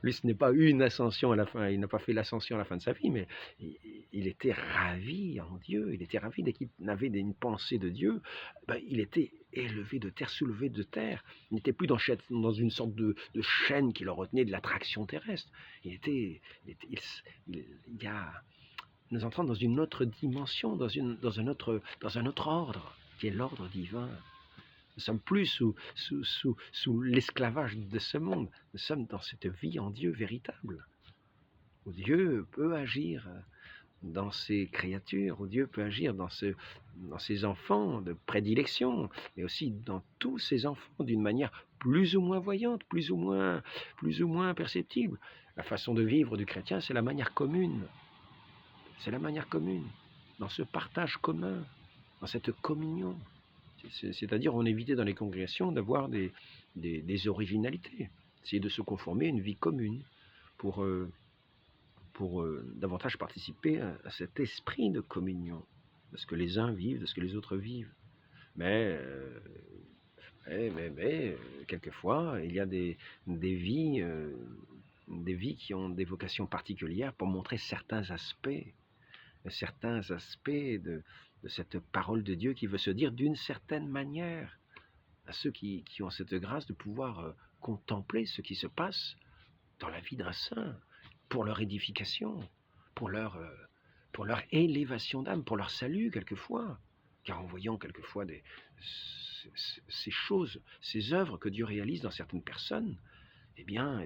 lui, ce n'est pas une ascension à la fin, il n'a pas fait l'ascension à la fin de sa vie, mais il était ravi en Dieu, il était ravi dès qu'il avait une pensée de Dieu, il était élevé de terre, soulevé de terre, il n'était plus dans une sorte de chaîne qui le retenait de l'attraction terrestre, nous entrons dans une autre dimension, dans un autre ordre, qui est l'ordre divin. Nous sommes plus sous l'esclavage de ce monde. Nous sommes dans cette vie en Dieu véritable, où Dieu peut agir dans ses créatures, où Dieu peut agir dans ses enfants de prédilection, mais aussi dans tous ses enfants d'une manière plus ou moins voyante, plus ou moins perceptible. La façon de vivre du chrétien, c'est la manière commune. C'est la manière commune, dans ce partage commun, dans cette communion. C'est-à-dire, on évitait dans les congrégations d'avoir des originalités, essayer de se conformer à une vie commune pour davantage participer à cet esprit de communion, de ce que les uns vivent, de ce que les autres vivent. Mais quelquefois, il y a des vies qui ont des vocations particulières pour montrer certains aspects de cette parole de Dieu qui veut se dire d'une certaine manière à ceux qui ont cette grâce de pouvoir contempler ce qui se passe dans la vie d'un saint, pour leur édification, pour leur élévation d'âme, pour leur salut quelquefois. Car en voyant quelquefois ces choses, ces œuvres que Dieu réalise dans certaines personnes, eh bien,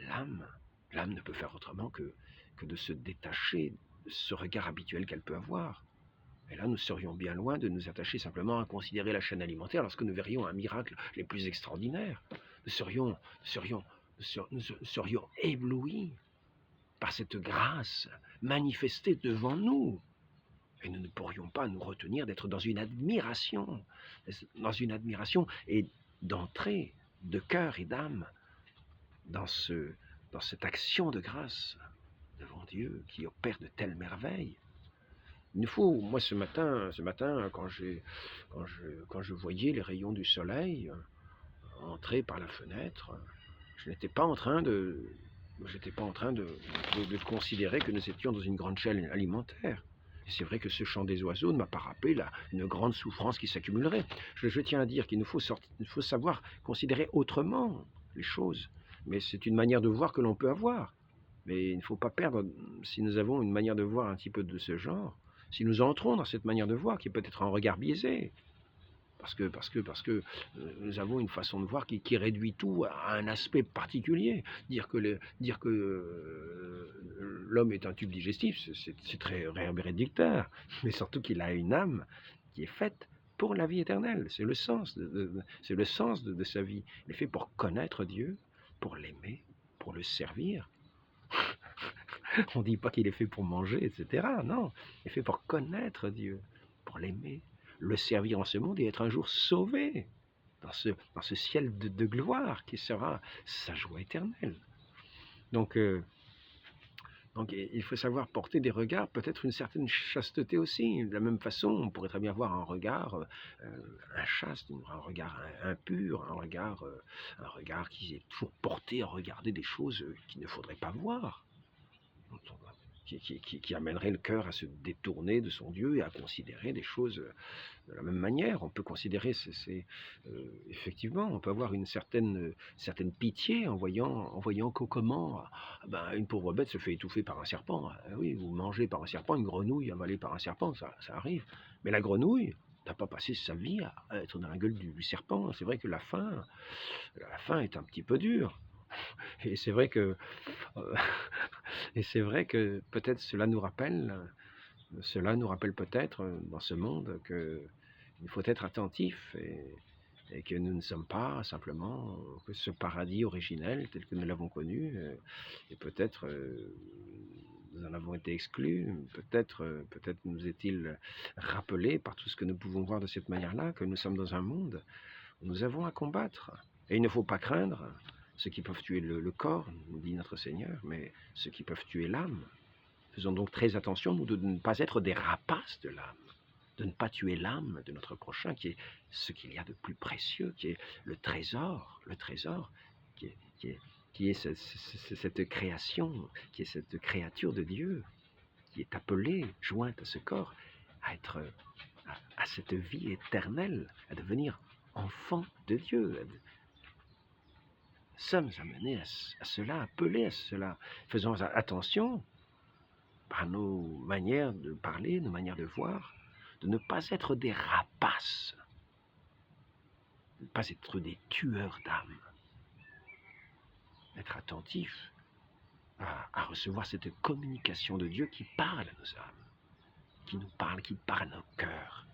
l'âme ne peut faire autrement que de se détacher de ce regard habituel qu'elle peut avoir. Et là, nous serions bien loin de nous attacher simplement à considérer la chaîne alimentaire lorsque nous verrions un miracle les plus extraordinaires. Nous serions éblouis par cette grâce manifestée devant nous. Et nous ne pourrions pas nous retenir d'être dans une admiration et d'entrer de cœur et d'âme dans cette action de grâce devant Dieu qui opère de telles merveilles. Il faut, moi ce matin, quand je voyais les rayons du soleil entrer par la fenêtre, je n'étais pas en train de considérer que nous étions dans une grande chaîne alimentaire. Et c'est vrai que ce chant des oiseaux ne m'a pas rappelé une grande souffrance qui s'accumulerait. Je tiens à dire qu'il nous faut savoir considérer autrement les choses. Mais c'est une manière de voir que l'on peut avoir. Mais il ne faut pas perdre, si nous avons une manière de voir un petit peu de ce genre, si nous entrons dans cette manière de voir qui est peut-être un regard biaisé, parce que nous avons une façon de voir qui réduit tout à un aspect particulier. Dire que l'homme est un tube digestif, c'est très réducteur, mais surtout qu'il a une âme qui est faite pour la vie éternelle. C'est le sens de sa vie. Il est fait pour connaître Dieu, pour l'aimer, pour le servir. On ne dit pas qu'il est fait pour manger, etc. Non, il est fait pour connaître Dieu, pour l'aimer, le servir en ce monde et être un jour sauvé dans ce ciel de gloire qui sera sa joie éternelle. Donc il faut savoir porter des regards, peut-être une certaine chasteté aussi. De la même façon, on pourrait très bien avoir un regard inchaste, un regard impur, un regard qui est toujours porté à regarder des choses qu'il ne faudrait pas voir. qui amènerait le cœur à se détourner de son Dieu et à considérer des choses de la même manière. On peut considérer, effectivement, on peut avoir une certaine pitié en voyant comment une pauvre bête se fait étouffer par un serpent. Ah oui, vous mangez par un serpent, une grenouille avalée par un serpent, ça arrive. Mais la grenouille n'a pas passé sa vie à être dans la gueule du serpent. C'est vrai que la fin est un petit peu dure. Et c'est vrai que euh, et c'est vrai que peut-être cela nous rappelle peut-être dans ce monde qu'il faut être attentif et que nous ne sommes pas simplement que ce paradis originel tel que nous l'avons connu, et peut-être nous en avons été exclus, peut-être nous est-il rappelé par tout ce que nous pouvons voir de cette manière-là que nous sommes dans un monde où nous avons à combattre. Et il ne faut pas craindre ceux qui peuvent tuer le corps, nous dit notre Seigneur, mais ceux qui peuvent tuer l'âme. Faisons donc très attention, nous, de ne pas être des rapaces de l'âme, de ne pas tuer l'âme de notre prochain, qui est ce qu'il y a de plus précieux, qui est le trésor, qui est cette création, qui est cette créature de Dieu, qui est appelée, jointe à ce corps, à être à cette vie éternelle, à devenir enfant de Dieu. Sommes amenés à cela, appelés à cela. Faisons attention par nos manières de parler, nos manières de voir, de ne pas être des rapaces, de ne pas être des tueurs d'âmes. Être attentif à recevoir cette communication de Dieu qui parle à nos âmes, qui nous parle, qui parle à nos cœurs,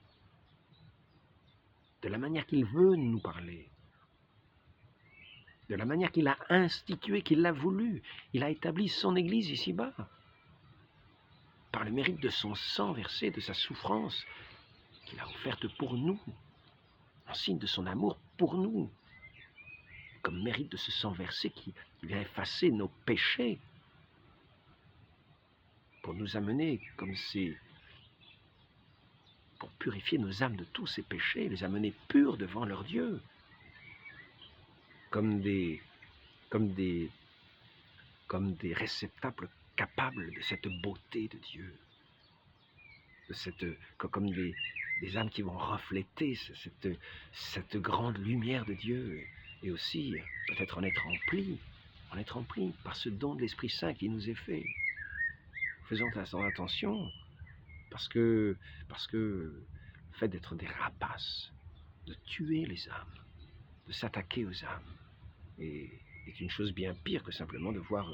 de la manière qu'il veut nous parler, de la manière qu'il a institué, qu'il a voulu. Il a établi son Église ici-bas, par le mérite de son sang versé, de sa souffrance qu'il a offerte pour nous, en signe de son amour pour nous, comme mérite de ce sang versé qui vient effacer nos péchés, pour nous amener pour purifier nos âmes de tous ces péchés, les amener purs devant leur Dieu, comme des réceptacles capables de cette beauté de Dieu, comme des âmes qui vont refléter cette grande lumière de Dieu, et aussi peut-être en être remplis par ce don de l'Esprit Saint qui nous est fait. Faisons attention, parce que le fait d'être des rapaces, de tuer les âmes, de s'attaquer aux âmes, est une chose bien pire que simplement de voir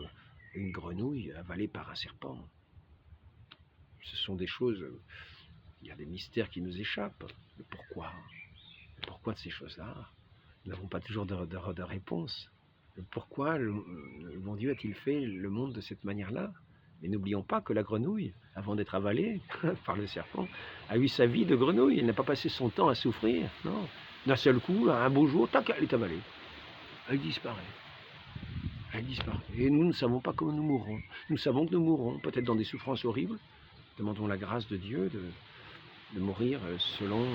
une grenouille avalée par un serpent. Ce sont des choses, il y a des mystères qui nous échappent. Le pourquoi de ces choses-là, nous n'avons pas toujours de réponse. Le pourquoi le bon Dieu a-t-il fait le monde de cette manière-là? Mais n'oublions pas que la grenouille, avant d'être avalée par le serpent, a eu sa vie de grenouille. Elle n'a pas passé son temps à souffrir, non. D'un seul coup, un beau jour, tac, elle est avalée. Elle disparaît. Et nous ne savons pas comment nous mourrons. Nous savons que nous mourrons, peut-être dans des souffrances horribles. Demandons la grâce de Dieu de mourir selon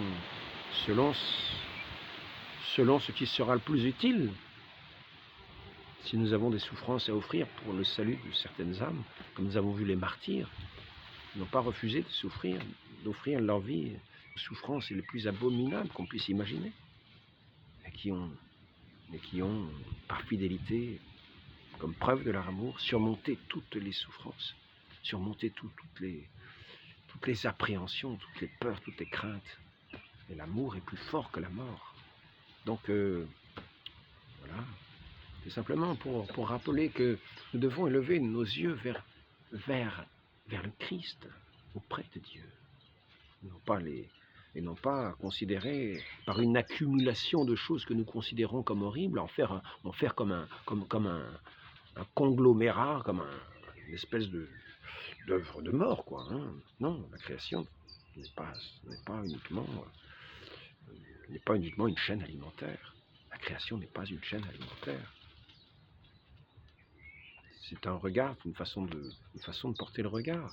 ce qui sera le plus utile. Si nous avons des souffrances à offrir pour le salut de certaines âmes, comme nous avons vu les martyrs, n'ont pas refusé de souffrir, d'offrir leur vie aux souffrances les plus abominables qu'on puisse imaginer, et qui ont, par fidélité, comme preuve de leur amour, surmonté toutes les souffrances, surmonté toutes les appréhensions, toutes les peurs, toutes les craintes. Et l'amour est plus fort que la mort. Donc, voilà. C'est simplement pour rappeler que nous devons élever nos yeux vers le Christ, auprès de Dieu. Et non pas considérer par une accumulation de choses que nous considérons comme horribles, en faire comme un conglomérat, comme une espèce d'œuvre de mort, quoi. Hein. Non, la création n'est pas uniquement une chaîne alimentaire. La création n'est pas une chaîne alimentaire. C'est un regard, une façon de porter le regard.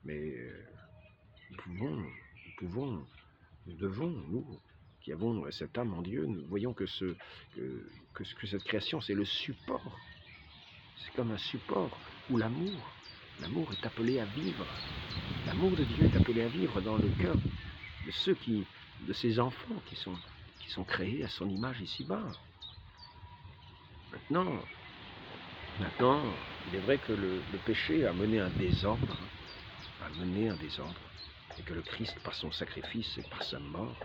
Mais nous devons, nous, qui avons cette âme en Dieu, nous voyons que cette création, c'est le support. C'est comme un support où l'amour L'amour est appelé à vivre. L'amour de Dieu est appelé à vivre dans le cœur de ses enfants qui sont créés à son image ici-bas. Maintenant, il est vrai que le péché a mené un désordre, et que le Christ, par son sacrifice et par sa mort,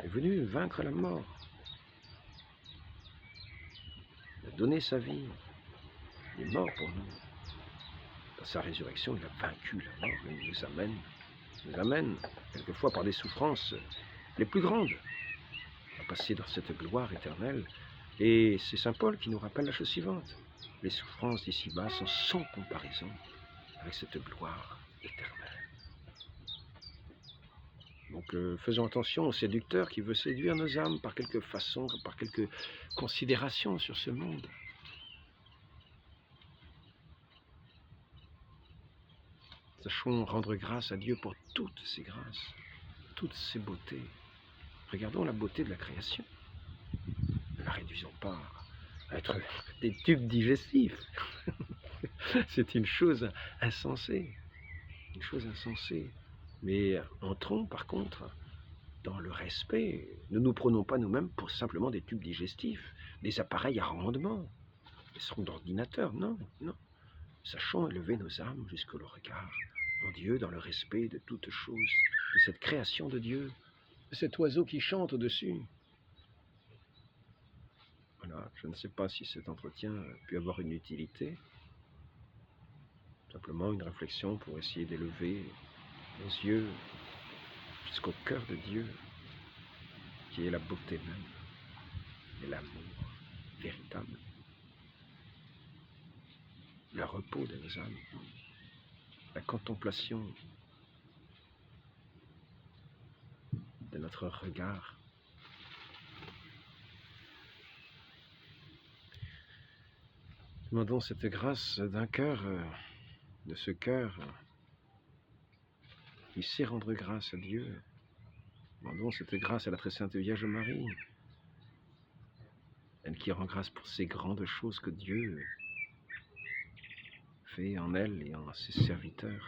est venu vaincre la mort. Il a donné sa vie. Il est mort pour nous. Dans sa résurrection, il a vaincu la mort. Il nous amène, quelquefois par des souffrances les plus grandes, à passer dans cette gloire éternelle. Et c'est saint Paul qui nous rappelle la chose suivante. Les souffrances d'ici-bas sont sans comparaison avec cette gloire éternelle. Donc faisons attention au séducteur qui veut séduire nos âmes par quelque façon, par quelques considérations sur ce monde. Sachons rendre grâce à Dieu pour toutes ses grâces, toutes ses beautés. Regardons la beauté de la création. Ne la réduisons pas à être des tubes digestifs. C'est une chose insensée. Mais entrons par contre dans le respect. Ne nous prenons pas nous-mêmes pour simplement des tubes digestifs, des appareils à rendement, des sons d'ordinateur. Non. Sachons élever nos âmes jusqu'au regard en Dieu dans le respect de toutes choses, de cette création de Dieu, de cet oiseau qui chante au-dessus. Voilà, je ne sais pas si cet entretien a pu avoir une utilité. Simplement une réflexion pour essayer d'élever nos yeux jusqu'au cœur de Dieu, qui est la beauté même et l'amour véritable, le repos de nos âmes, la contemplation de notre regard. Demandons cette grâce d'un cœur, de ce cœur qui sait rendre grâce à Dieu. Demandons cette grâce à la très sainte Vierge Marie, elle qui rend grâce pour ces grandes choses que Dieu fait en elle et en ses serviteurs.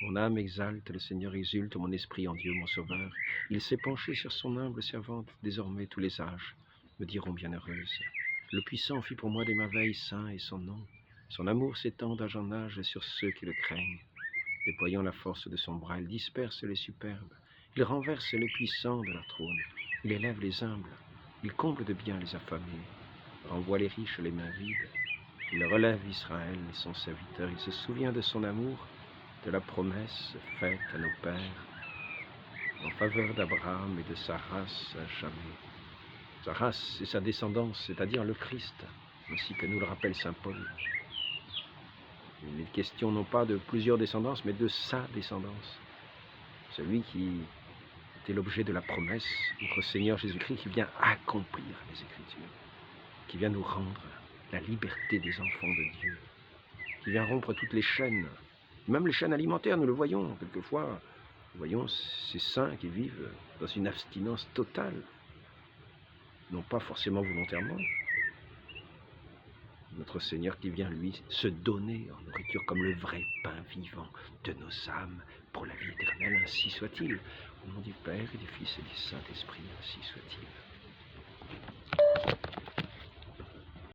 Mon âme exalte, le Seigneur exulte, mon esprit en Dieu mon Sauveur. Il s'est penché sur son humble servante, désormais tous les âges me diront bienheureuse. Le puissant fit pour moi des merveilles, saint et son nom. Son amour s'étend d'âge en âge sur ceux qui le craignent. Déployant la force de son bras, il disperse les superbes. Il renverse les puissants de leur trône. Il élève les humbles. Il comble de bien les affamés. Renvoie les riches les mains vides. Il relève Israël, son serviteur. Il se souvient de son amour, de la promesse faite à nos pères, en faveur d'Abraham et de sa race à jamais. Sa race et sa descendance, c'est-à-dire le Christ, ainsi que nous le rappelle saint Paul. Il est question non pas de plusieurs descendances, mais de sa descendance. Celui qui était l'objet de la promesse, notre Seigneur Jésus-Christ, qui vient accomplir les Écritures, qui vient nous rendre la liberté des enfants de Dieu, qui vient rompre toutes les chaînes, même les chaînes alimentaires, nous le voyons quelquefois. Nous voyons ces saints qui vivent dans une abstinence totale, non pas forcément volontairement. Notre Seigneur qui vient, lui, se donner en nourriture comme le vrai pain vivant de nos âmes pour la vie éternelle, ainsi soit-il. Au nom du Père et du Fils et du Saint-Esprit, ainsi soit-il.